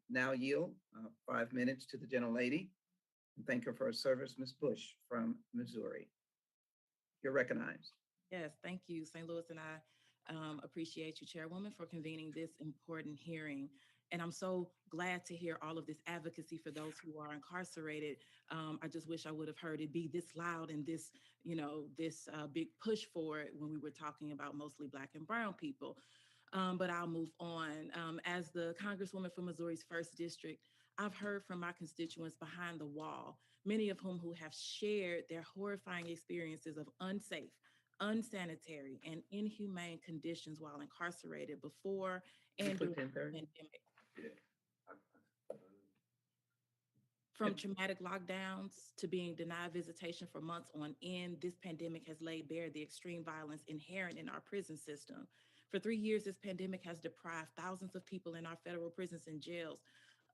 now yield 5 minutes to the gentlelady and thank her for her service, Ms. Bush from Missouri. You're recognized. Yes, thank you, St. Louis, and I appreciate you, Chairwoman, for convening this important hearing. And I'm so glad to hear all of this advocacy for those who are incarcerated. I just wish I would have heard it be this loud and this, this big push for it when we were talking about mostly Black and brown people. But I'll move on. As the Congresswoman from Missouri's 1st District, I've heard from my constituents behind the wall, many of whom have shared their horrifying experiences of unsafe, unsanitary, and inhumane conditions while incarcerated before and during the pandemic. From traumatic lockdowns to being denied visitation for months on end, this pandemic has laid bare the extreme violence inherent in our prison system. For 3 years, this pandemic has deprived thousands of people in our federal prisons and jails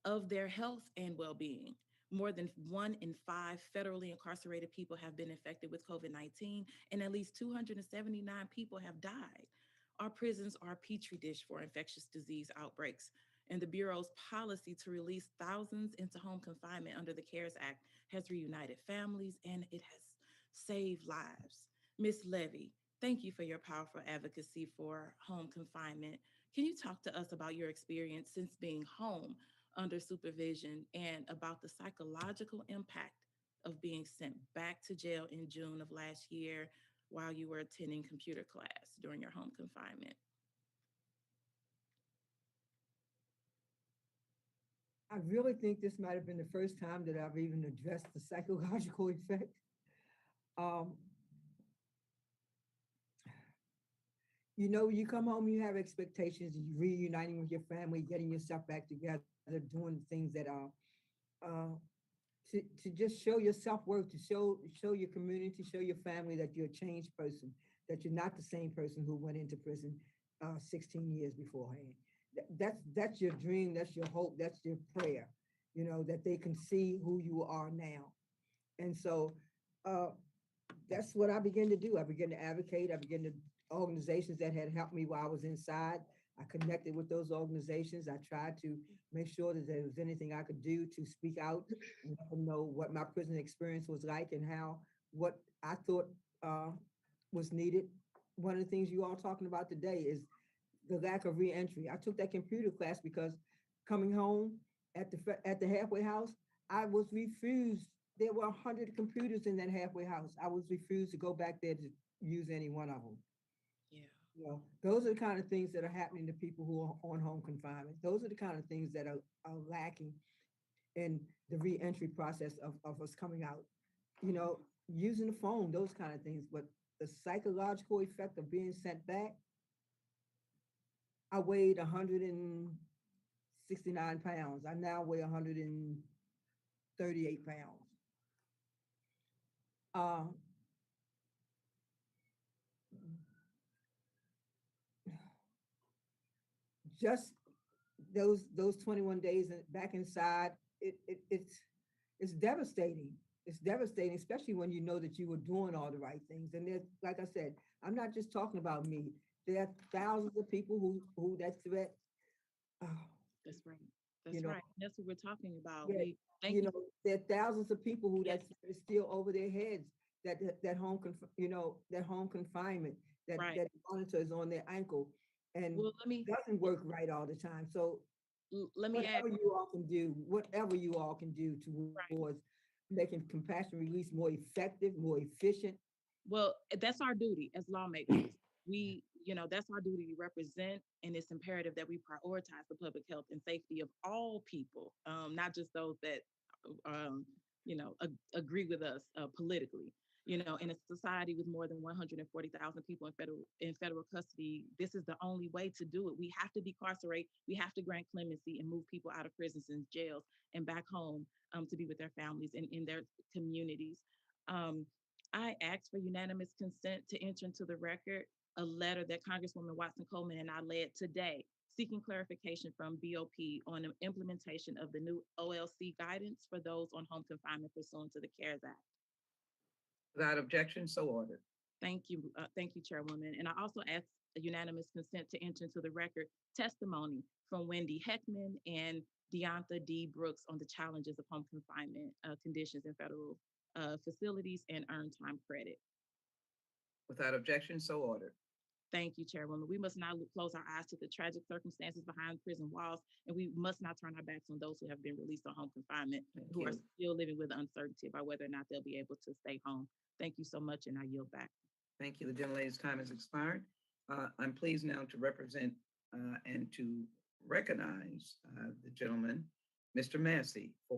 of their health and well-being. More than 1 in 5 federally incarcerated people have been infected with COVID-19, and at least 279 people have died. Our prisons are a petri dish for infectious disease outbreaks, and the Bureau's policy to release thousands into home confinement under the CARES Act has reunited families, and it has saved lives. Ms. Levy, thank you for your powerful advocacy for home confinement. Can you talk to us about your experience since being home under supervision and about the psychological impact of being sent back to jail in June of last year while you were attending computer class during your home confinement? I really think this might have been the first time that I've even addressed the psychological effect. You come home, you have expectations, you're reuniting with your family, getting yourself back together, doing things that are to just show your self-worth, to show your community, show your family that you're a changed person, that you're not the same person who went into prison 16 years beforehand. That's your dream, that's your hope, that's your prayer, that they can see who you are now. And so that's what I began to do. I began to advocate. I began to organizations that had helped me while I was inside. I connected with those organizations. I tried to make sure that there was anything I could do to speak out and let them know what my prison experience was like and what I thought was needed. One of the things you all talking about today is the lack of reentry. I took that computer class because coming home at the halfway house, I was refused. There were 100 computers in that halfway house. I was refused to go back there to use any one of them. Yeah. Those are the kind of things that are happening to people who are on home confinement. Those are the kind of things that are lacking in the reentry process of us coming out. Using the phone, those kind of things. But the psychological effect of being sent back, I weighed 169 pounds. I now weigh 138 pounds. Just those 21 days back inside, it's devastating. It's devastating, especially when you know that you were doing all the right things. And there's, like I said, I'm not just talking about me. There are thousands of people who that threat. That's right. That's right. That's what we're talking about. Yeah, there are thousands of people who that is still over their heads. That home confinement, that monitor is on their ankle, and doesn't work right all the time. So whatever you all can do towards making compassion release more effective, more efficient. Well, that's our duty as lawmakers. That's our duty to represent, and it's imperative that we prioritize the public health and safety of all people, not just those that, agree with us politically. In a society with more than 140,000 people in federal custody, this is the only way to do it. We have to decarcerate, we have to grant clemency and move people out of prisons and jails and back home to be with their families and in their communities. I asked for unanimous consent to enter into the record a letter that Congresswoman Watson Coleman and I led today, seeking clarification from BOP on the implementation of the new OLC guidance for those on home confinement pursuant to the CARES Act. Without objection, so ordered. Thank you, Chairwoman. And I also asked a unanimous consent to enter into the record testimony from Wendy Heckman and Deonta D. Brooks on the challenges of home confinement conditions in federal facilities and earned time credit. Without objection, so ordered. Thank you, Chairwoman. We must not close our eyes to the tragic circumstances behind prison walls, and we must not turn our backs on those who have been released on home confinement, Thank who are you. still living with uncertainty about whether or not they'll be able to stay home. Thank you so much, and I yield back. Thank you. The gentlelady's time has expired. I'm pleased now to represent and to recognize the gentleman, Mr. Massey, for